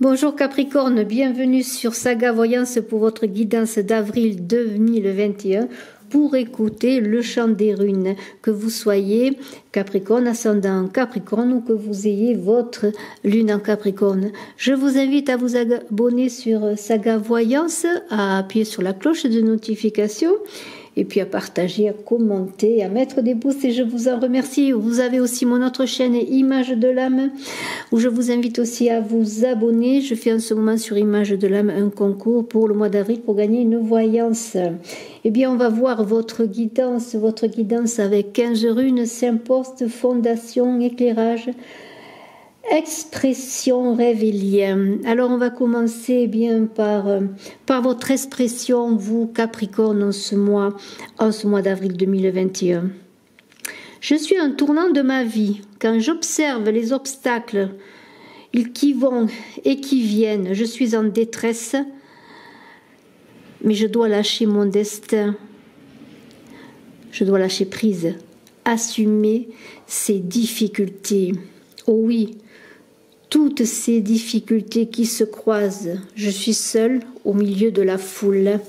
Bonjour Capricorne, bienvenue sur Saga Voyance pour votre guidance d'avril 2021 pour écouter le chant des runes. Que vous soyez Capricorne, ascendant Capricorne ou que vous ayez votre lune en Capricorne. Je vous invite à vous abonner sur Saga Voyance, à appuyer sur la cloche de notification et puis à partager, à commenter, à mettre des pouces et je vous en remercie. Vous avez aussi mon autre chaîne Image de l'âme où je vous invite aussi à vous abonner. Je fais en ce moment sur Image de l'âme un concours pour le mois d'avril pour gagner une voyance. Eh bien, on va voir votre guidance avec 15 runes, symposte, fondation, éclairage, expression, rêve et lien. Alors on va commencer bien par votre expression, vous Capricorne, en ce mois d'avril 2021. Je suis à un tournant de ma vie. Quand j'observe les obstacles qui vont et qui viennent, je suis en détresse, mais je dois lâcher mon destin. Je dois lâcher prise, assumer ces difficultés. Oh oui, toutes ces difficultés qui se croisent. Je suis seule au milieu de la foule.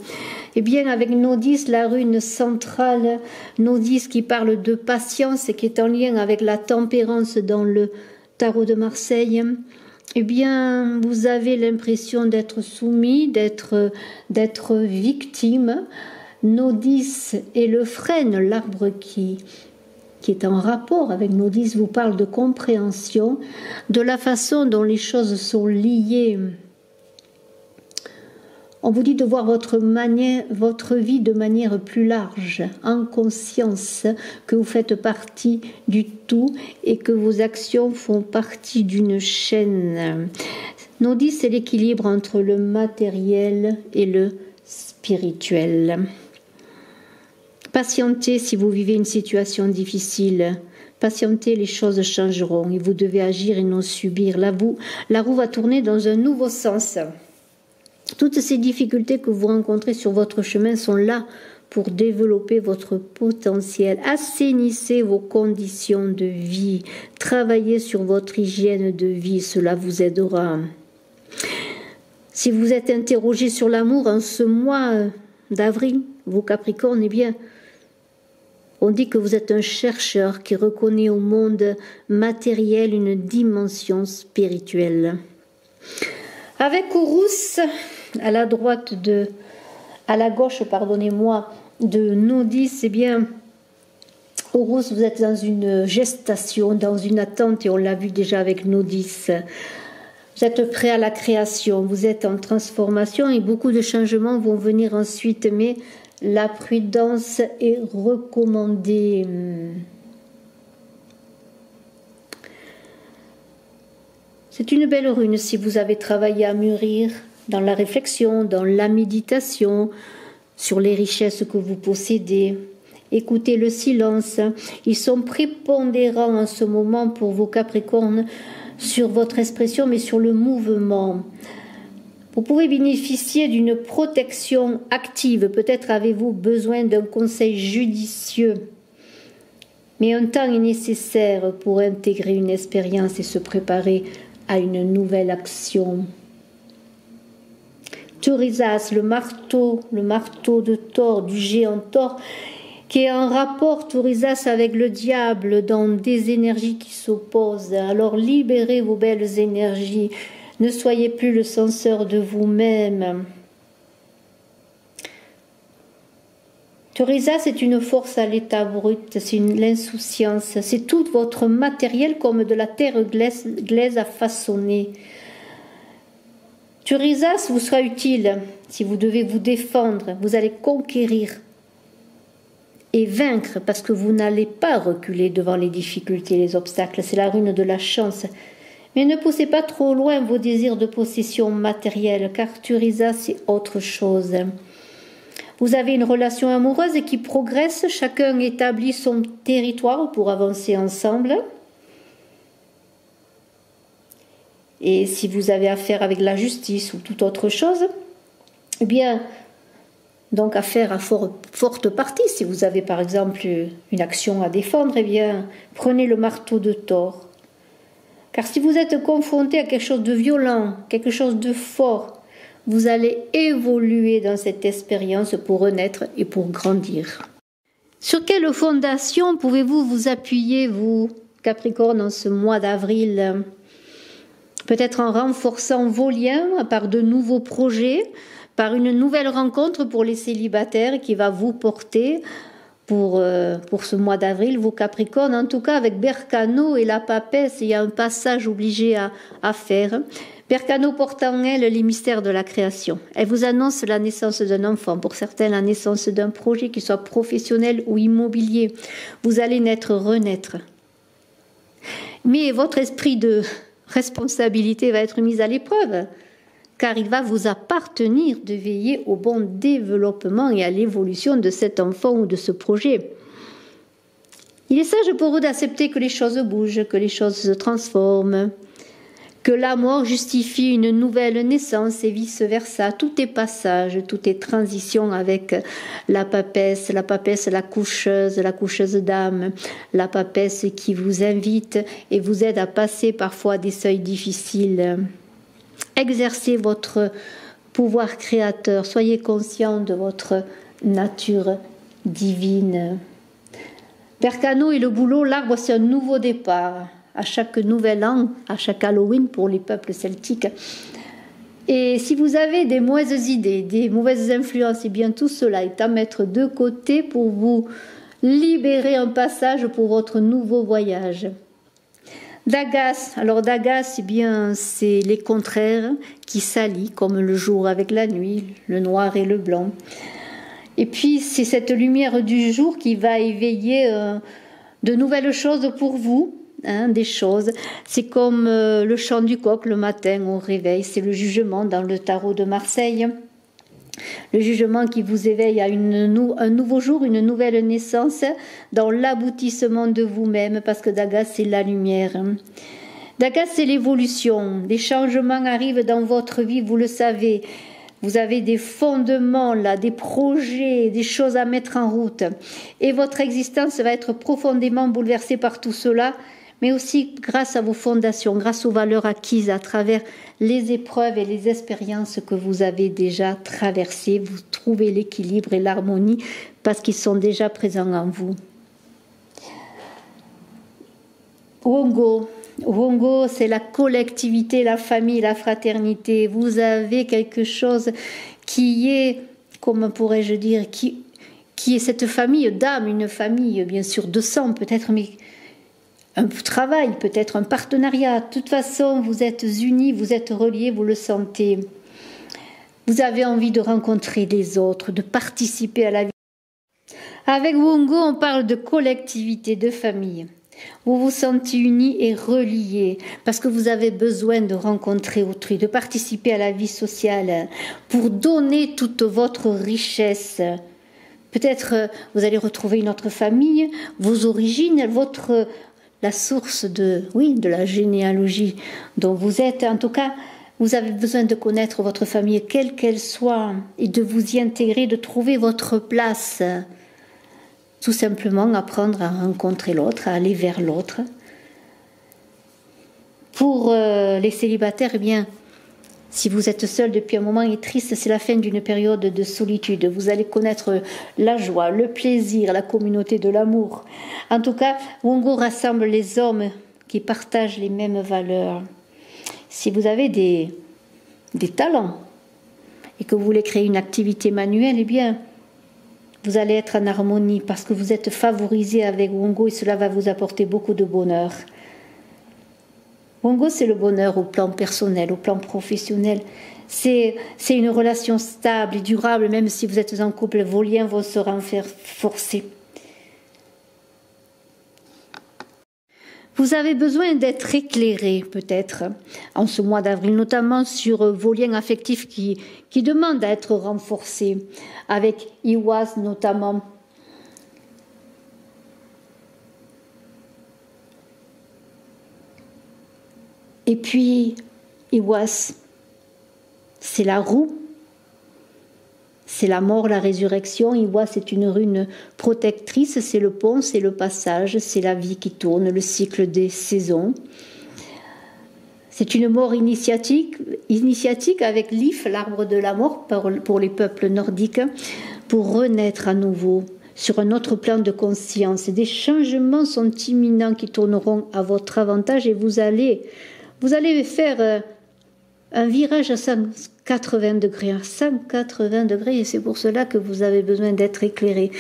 Eh bien, avec Nodis, la rune centrale, Nodis qui parle de patience et qui est en lien avec la tempérance dans le tarot de Marseille, eh bien, vous avez l'impression d'être soumis, d'être victime. Nodis est le frêne, l'arbre qui est en rapport avec Nodis, vous parle de compréhension, de la façon dont les choses sont liées. On vous dit de voir votre vie de manière plus large, en conscience que vous faites partie du tout et que vos actions font partie d'une chaîne. Nodis, c'est l'équilibre entre le matériel et le spirituel. Patientez si vous vivez une situation difficile. Patientez, les choses changeront et vous devez agir et non subir. La roue va tourner dans un nouveau sens. Toutes ces difficultés que vous rencontrez sur votre chemin sont là pour développer votre potentiel. Assainissez vos conditions de vie. Travaillez sur votre hygiène de vie. Cela vous aidera. Si vous êtes interrogé sur l'amour en ce mois d'avril, vous Capricorne, eh bien, on dit que vous êtes un chercheur qui reconnaît au monde matériel une dimension spirituelle. Avec Urus, à la gauche, de Nodis, eh bien, Urus, vous êtes dans une gestation, dans une attente, et on l'a vu déjà avec Nodis. Vous êtes prêt à la création, vous êtes en transformation et beaucoup de changements vont venir ensuite, mais la prudence est recommandée. C'est une belle rune si vous avez travaillé à mûrir dans la réflexion, dans la méditation, sur les richesses que vous possédez. Écoutez le silence. Ils sont prépondérants en ce moment pour vos Capricornes sur votre expression, mais sur le mouvement. Vous pouvez bénéficier d'une protection active. Peut-être avez-vous besoin d'un conseil judicieux. Mais un temps est nécessaire pour intégrer une expérience et se préparer à une nouvelle action. Thurisas, le marteau de Thor, du géant Thor, qui est en rapport, Thurisas, avec le diable dans des énergies qui s'opposent. Alors libérez vos belles énergies. Ne soyez plus le censeur de vous-même. Thurisas, c'est une force à l'état brut, c'est l'insouciance, c'est tout votre matériel comme de la terre glaise à façonner. Thurisas vous sera utile si vous devez vous défendre, vous allez conquérir et vaincre parce que vous n'allez pas reculer devant les difficultés, les obstacles, c'est la rune de la chance. Mais ne poussez pas trop loin vos désirs de possession matérielle, car Thurisas, c'est autre chose. Vous avez une relation amoureuse qui progresse, chacun établit son territoire pour avancer ensemble. Et si vous avez affaire avec la justice ou toute autre chose, eh bien, donc affaire à forte partie, si vous avez par exemple une action à défendre, eh bien, prenez le marteau de Thor. Car si vous êtes confronté à quelque chose de violent, quelque chose de fort, vous allez évoluer dans cette expérience pour renaître et pour grandir. Sur quelle fondation pouvez-vous vous appuyer, vous, Capricorne, en ce mois d'avril? Peut-être en renforçant vos liens par de nouveaux projets, par une nouvelle rencontre pour les célibataires qui va vous porter pour ce mois d'avril, vous Capricornes. En tout cas, avec Bercano et la papesse, il y a un passage obligé à faire. Bercano porte en elle les mystères de la création. Elle vous annonce la naissance d'un enfant, pour certains la naissance d'un projet, qu'il soit professionnel ou immobilier. Vous allez naître, renaître. Mais votre esprit de responsabilité va être mis à l'épreuve, car il va vous appartenir de veiller au bon développement et à l'évolution de cet enfant ou de ce projet. Il est sage pour vous d'accepter que les choses bougent, que les choses se transforment, que la mort justifie une nouvelle naissance et vice-versa. Tout est passage, tout est transition avec la papesse, la coucheuse d'âme, la papesse qui vous invite et vous aide à passer parfois des seuils difficiles. Exercez votre pouvoir créateur, soyez conscient de votre nature divine. Bercano et le boulot, l'arbre c'est un nouveau départ. À chaque nouvel an, à chaque Halloween pour les peuples celtiques. Et si vous avez des mauvaises idées, des mauvaises influences, eh bien tout cela est à mettre de côté pour vous libérer un passage pour votre nouveau voyage. Dagas, alors Dagas, eh bien c'est les contraires qui s'allient, comme le jour avec la nuit, le noir et le blanc. Et puis c'est cette lumière du jour qui va éveiller de nouvelles choses pour vous. Des choses, c'est comme le chant du coq le matin au réveil, c'est le jugement dans le tarot de Marseille, le jugement qui vous éveille à un nouveau jour, une nouvelle naissance dans l'aboutissement de vous-même, parce que Dagas c'est la lumière. Dagas c'est l'évolution, des changements arrivent dans votre vie, vous le savez. Vous avez des fondements là, des projets, des choses à mettre en route, et votre existence va être profondément bouleversée par tout cela, mais aussi grâce à vos fondations, grâce aux valeurs acquises à travers les épreuves et les expériences que vous avez déjà traversées. Vous trouvez l'équilibre et l'harmonie parce qu'ils sont déjà présents en vous. Wongo, c'est la collectivité, la famille, la fraternité. Vous avez quelque chose qui est, comment pourrais-je dire, qui est cette famille d'âme, une famille bien sûr de sang peut-être, mais un travail, peut-être un partenariat. De toute façon, vous êtes unis, vous êtes reliés, vous le sentez. Vous avez envie de rencontrer les autres, de participer à la vie. Avec Wongo, on parle de collectivité, de famille. Vous vous sentez unis et reliés parce que vous avez besoin de rencontrer autrui, de participer à la vie sociale pour donner toute votre richesse. Peut-être vous allez retrouver une autre famille, vos origines, la source de la généalogie dont vous êtes. En tout cas, vous avez besoin de connaître votre famille, quelle qu'elle soit, et de vous y intégrer, de trouver votre place. Tout simplement apprendre à rencontrer l'autre, à aller vers l'autre. Pour les célibataires, eh bien, si vous êtes seul depuis un moment et triste, c'est la fin d'une période de solitude. Vous allez connaître la joie, le plaisir, la communauté de l'amour. En tout cas, Wongo rassemble les hommes qui partagent les mêmes valeurs. Si vous avez des talents et que vous voulez créer une activité manuelle, eh bien, vous allez être en harmonie parce que vous êtes favorisé avec Wongo et cela va vous apporter beaucoup de bonheur. Wongo, c'est le bonheur au plan personnel, au plan professionnel. C'est une relation stable et durable, même si vous êtes en couple, vos liens vont se renforcer. Vous avez besoin d'être éclairé, peut-être, en ce mois d'avril, notamment sur vos liens affectifs qui demandent à être renforcés, avec Iwas notamment. Et puis, Iwas, c'est la roue, c'est la mort, la résurrection. Iwas, c'est une rune protectrice, c'est le pont, c'est le passage, c'est la vie qui tourne, le cycle des saisons. C'est une mort initiatique avec l'If, l'arbre de la mort pour les peuples nordiques, pour renaître à nouveau sur un autre plan de conscience. Des changements sont imminents qui tourneront à votre avantage et vous allez faire un virage à 180 degrés. À 180 degrés, et c'est pour cela que vous avez besoin d'être éclairé.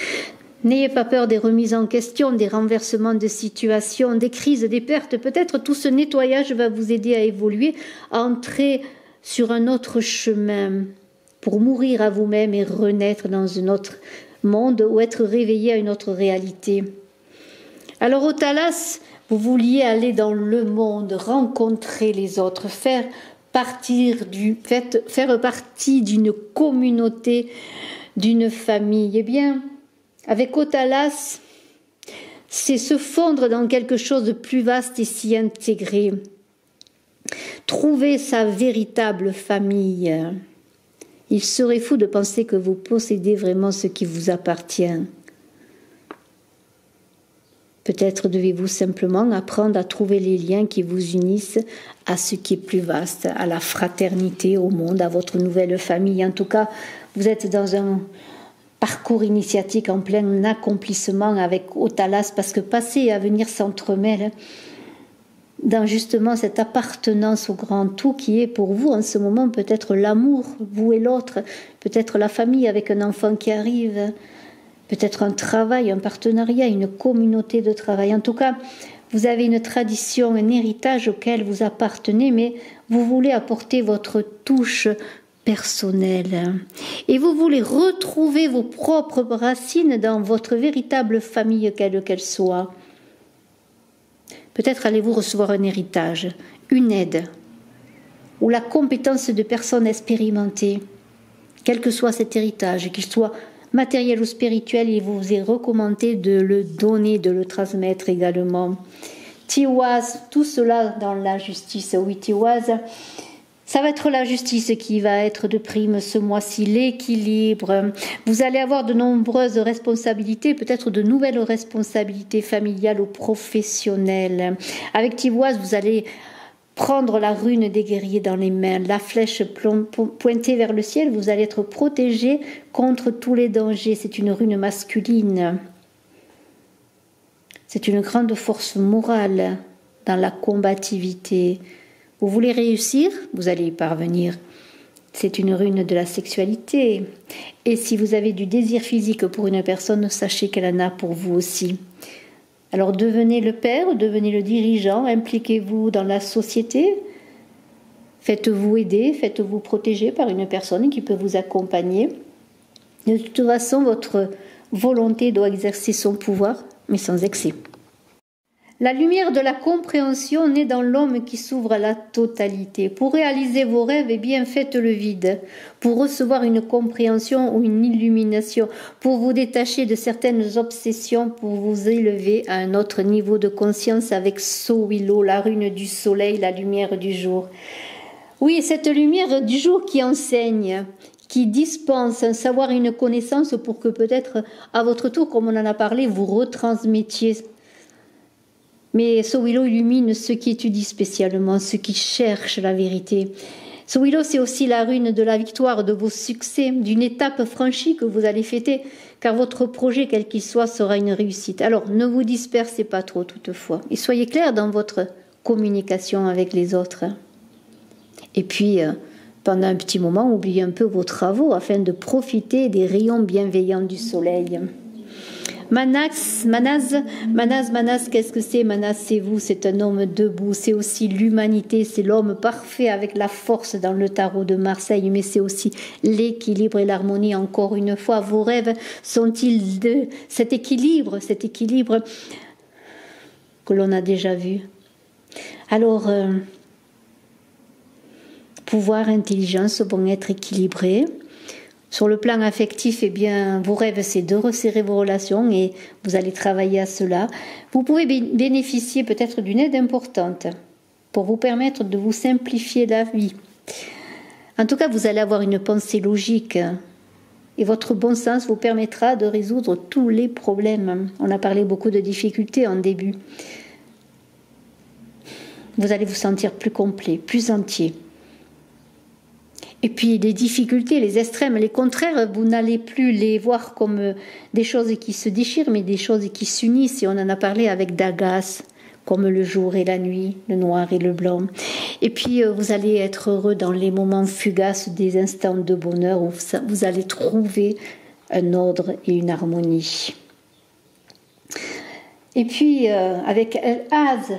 N'ayez pas peur des remises en question, des renversements de situation, des crises, des pertes. Peut-être tout ce nettoyage va vous aider à évoluer, à entrer sur un autre chemin pour mourir à vous-même et renaître dans un autre monde ou être réveillé à une autre réalité. Alors au Thalas, vous vouliez aller dans le monde, rencontrer les autres, faire partie d'une communauté, d'une famille. Eh bien, avec Otalas, c'est se fondre dans quelque chose de plus vaste et s'y intégrer. Trouver sa véritable famille. Il serait fou de penser que vous possédez vraiment ce qui vous appartient. Peut-être devez-vous simplement apprendre à trouver les liens qui vous unissent à ce qui est plus vaste, à la fraternité, au monde, à votre nouvelle famille. En tout cas, vous êtes dans un parcours initiatique en plein accomplissement avec Otalas, parce que passer et avenir s'entremêlent dans justement cette appartenance au grand tout qui est pour vous en ce moment peut-être l'amour, vous et l'autre, peut-être la famille avec un enfant qui arrive, peut-être un travail, un partenariat, une communauté de travail. En tout cas, vous avez une tradition, un héritage auquel vous appartenez, mais vous voulez apporter votre touche personnelle. Et vous voulez retrouver vos propres racines dans votre véritable famille, quelle qu'elle soit. Peut-être allez-vous recevoir un héritage, une aide, ou la compétence de personnes expérimentées. Quel que soit cet héritage, qu'il soit matériel ou spirituel, il vous est recommandé de le donner, de le transmettre également. Tiwaz, tout cela dans la justice. Oui, Tiwaz, ça va être la justice qui va être de prime ce mois-ci, l'équilibre. Vous allez avoir de nombreuses responsabilités, peut-être de nouvelles responsabilités familiales ou professionnelles. Avec Tiwaz, vous allez prendre la rune des guerriers dans les mains, la flèche pointée vers le ciel, vous allez être protégé contre tous les dangers. C'est une rune masculine. C'est une grande force morale dans la combativité. Vous voulez réussir, vous allez y parvenir. C'est une rune de la sexualité. Et si vous avez du désir physique pour une personne, sachez qu'elle en a pour vous aussi. Alors devenez le père, devenez le dirigeant, impliquez-vous dans la société, faites-vous aider, faites-vous protéger par une personne qui peut vous accompagner. De toute façon, votre volonté doit exercer son pouvoir, mais sans excès. La lumière de la compréhension naît dans l'homme qui s'ouvre à la totalité. Pour réaliser vos rêves, eh bien, faites le vide. Pour recevoir une compréhension ou une illumination, pour vous détacher de certaines obsessions, pour vous élever à un autre niveau de conscience avec Sowilo, la rune du soleil, la lumière du jour. Oui, cette lumière du jour qui enseigne, qui dispense un savoir et une connaissance pour que peut-être, à votre tour, comme on en a parlé, vous retransmettiez. Mais Sowilo illumine ceux qui étudient spécialement, ceux qui cherchent la vérité. Sowilo, c'est aussi la rune de la victoire, de vos succès, d'une étape franchie que vous allez fêter, car votre projet, quel qu'il soit, sera une réussite. Alors, ne vous dispersez pas trop toutefois, et soyez clairs dans votre communication avec les autres. Et puis, pendant un petit moment, oubliez un peu vos travaux afin de profiter des rayons bienveillants du soleil. Manaz, qu'est-ce que c'est? Manaz, c'est vous, c'est un homme debout, c'est aussi l'humanité, c'est l'homme parfait avec la force dans le tarot de Marseille, mais c'est aussi l'équilibre et l'harmonie. Encore une fois, vos rêves sont-ils de cet équilibre que l'on a déjà vu? Alors, pouvoir, intelligence vont être équilibrés. Sur le plan affectif, eh bien, vos rêves, c'est de resserrer vos relations et vous allez travailler à cela. Vous pouvez bénéficier peut-être d'une aide importante pour vous permettre de vous simplifier la vie. En tout cas, vous allez avoir une pensée logique et votre bon sens vous permettra de résoudre tous les problèmes. On a parlé beaucoup de difficultés en début. vous allez vous sentir plus complet, plus entier. Et puis les difficultés, les extrêmes, les contraires, vous n'allez plus les voir comme des choses qui se déchirent, mais des choses qui s'unissent. Et on en a parlé avec Dagas, comme le jour et la nuit, le noir et le blanc. Et puis vous allez être heureux dans les moments fugaces des instants de bonheur où vous allez trouver un ordre et une harmonie. Et puis avec El-Az,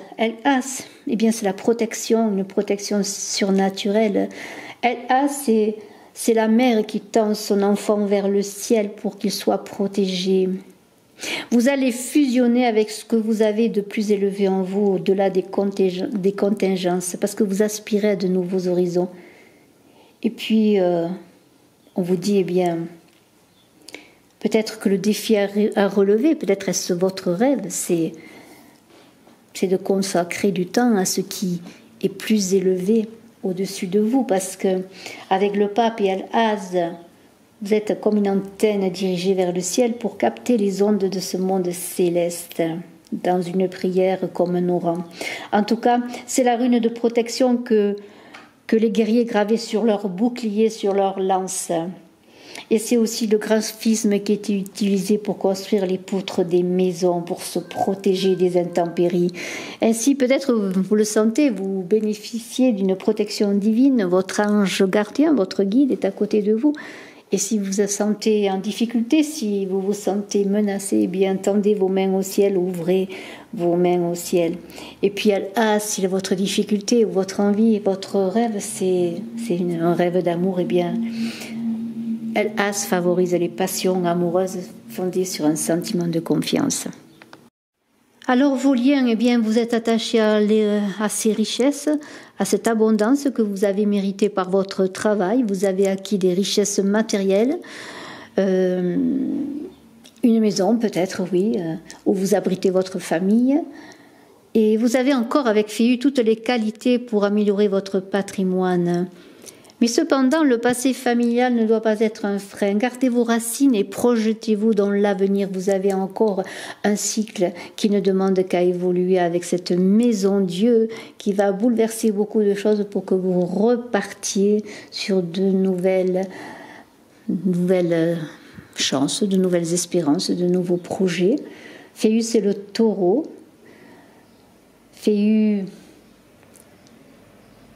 eh bien c'est la protection, une protection surnaturelle. El-Az, c'est la mère qui tend son enfant vers le ciel pour qu'il soit protégé. Vous allez fusionner avec ce que vous avez de plus élevé en vous, au-delà des contingences, parce que vous aspirez à de nouveaux horizons. Et puis, on vous dit, eh bien, peut-être que le défi à relever, peut-être est-ce votre rêve, c'est de consacrer du temps à ce qui est plus élevé au-dessus de vous, parce que avec le pape et El-Az, vous êtes comme une antenne dirigée vers le ciel pour capter les ondes de ce monde céleste dans une prière comme un orant. En tout cas, c'est la rune de protection que les guerriers gravaient sur leur bouclier, sur leur lance. Et c'est aussi le graphisme qui était utilisé pour construire les poutres des maisons, pour se protéger des intempéries. Ainsi, peut-être, vous le sentez, vous bénéficiez d'une protection divine, votre ange gardien, votre guide est à côté de vous. Et si vous vous sentez en difficulté, si vous vous sentez menacé, eh bien, tendez vos mains au ciel, ouvrez vos mains au ciel. Et puis, si votre difficulté, votre envie, votre rêve, c'est un rêve d'amour, eh bien, El-Az favorise les passions amoureuses fondées sur un sentiment de confiance. Alors vos liens, eh bien, vous êtes attachés à ces richesses, à cette abondance que vous avez méritée par votre travail. Vous avez acquis des richesses matérielles, une maison peut-être, oui, où vous abritez votre famille. Et vous avez encore avec Féu toutes les qualités pour améliorer votre patrimoine. Mais cependant, le passé familial ne doit pas être un frein. Gardez vos racines et projetez-vous dans l'avenir. Vous avez encore un cycle qui ne demande qu'à évoluer avec cette maison Dieu qui va bouleverser beaucoup de choses pour que vous repartiez sur de nouvelles chances, de nouvelles espérances, de nouveaux projets. Féu, c'est le taureau. Féu,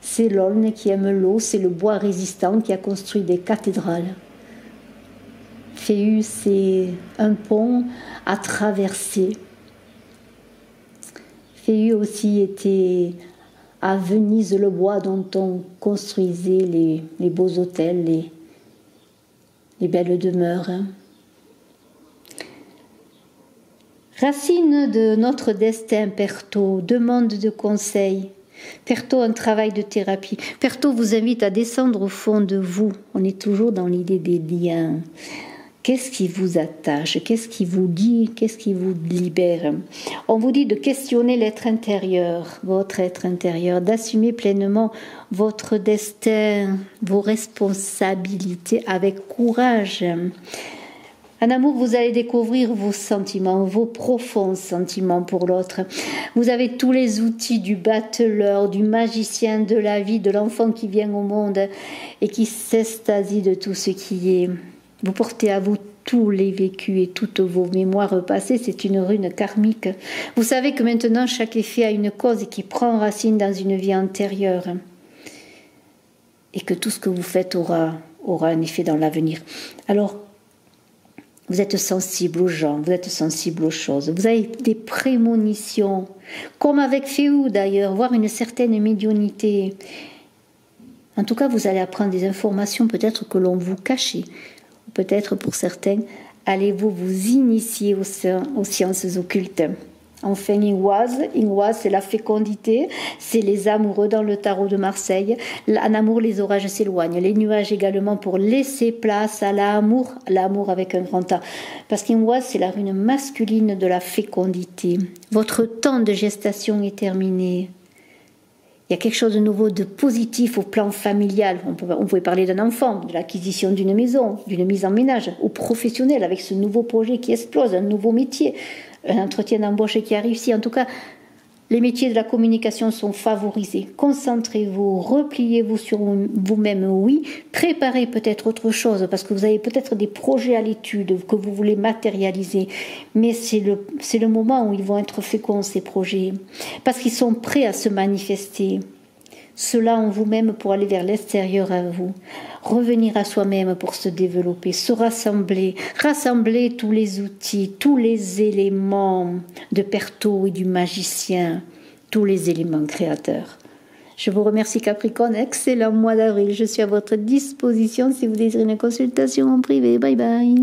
c'est l'aulne qui aime l'eau, c'est le bois résistant qui a construit des cathédrales. Féu, c'est un pont à traverser. Féu aussi était à Venise, le bois dont on construisait les beaux hôtels, les belles demeures. Racine de notre destin, Perto, demande de conseils. Perto, un travail de thérapie. Perto vous invite à descendre au fond de vous. On est toujours dans l'idée des liens. Qu'est-ce qui vous attache? Qu'est-ce qui vous lie? Qu'est-ce qui vous libère? On vous dit de questionner l'être intérieur, votre être intérieur, d'assumer pleinement votre destin, vos responsabilités avec courage. En amour, vous allez découvrir vos sentiments, vos profonds sentiments pour l'autre. Vous avez tous les outils du battleur, du magicien de la vie, de l'enfant qui vient au monde et qui s'extasie de tout ce qui est. Vous portez à vous tous les vécus et toutes vos mémoires passées. C'est une rune karmique. Vous savez que maintenant, chaque effet a une cause qui prend racine dans une vie antérieure. Et que tout ce que vous faites aura un effet dans l'avenir. Alors, vous êtes sensible aux gens, vous êtes sensible aux choses. Vous avez des prémonitions, comme avec Féu d'ailleurs, voire une certaine médiumnité. En tout cas, vous allez apprendre des informations peut-être que l'on vous cachait. Ou peut-être pour certains, allez-vous vous initier aux sciences occultes. Enfin, Ingwaz, c'est la fécondité, c'est les amoureux dans le tarot de Marseille. En amour, les orages s'éloignent. Les nuages également pour laisser place à l'amour avec un grand A. Parce qu'Ingwaz, c'est la rune masculine de la fécondité. Votre temps de gestation est terminé. Il y a quelque chose de nouveau, de positif au plan familial. On pouvait parler d'un enfant, de l'acquisition d'une maison, d'une mise en ménage, ou professionnel avec ce nouveau projet qui explose, un nouveau métier, un entretien d'embauche qui a réussi. En tout cas, Les métiers de la communication sont favorisés. Concentrez-vous, repliez-vous sur vous-même, oui. Préparez peut-être autre chose parce que vous avez peut-être des projets à l'étude que vous voulez matérialiser. Mais c'est le moment où ils vont être féconds, ces projets, parce qu'ils sont prêts à se manifester. Cela en vous-même pour aller vers l'extérieur à vous. Revenir à soi-même pour se développer, se rassembler tous les outils, tous les éléments de Perto et du magicien, tous les éléments créateurs. Je vous remercie Capricorne, excellent mois d'avril. Je suis à votre disposition si vous désirez une consultation en privé. Bye bye.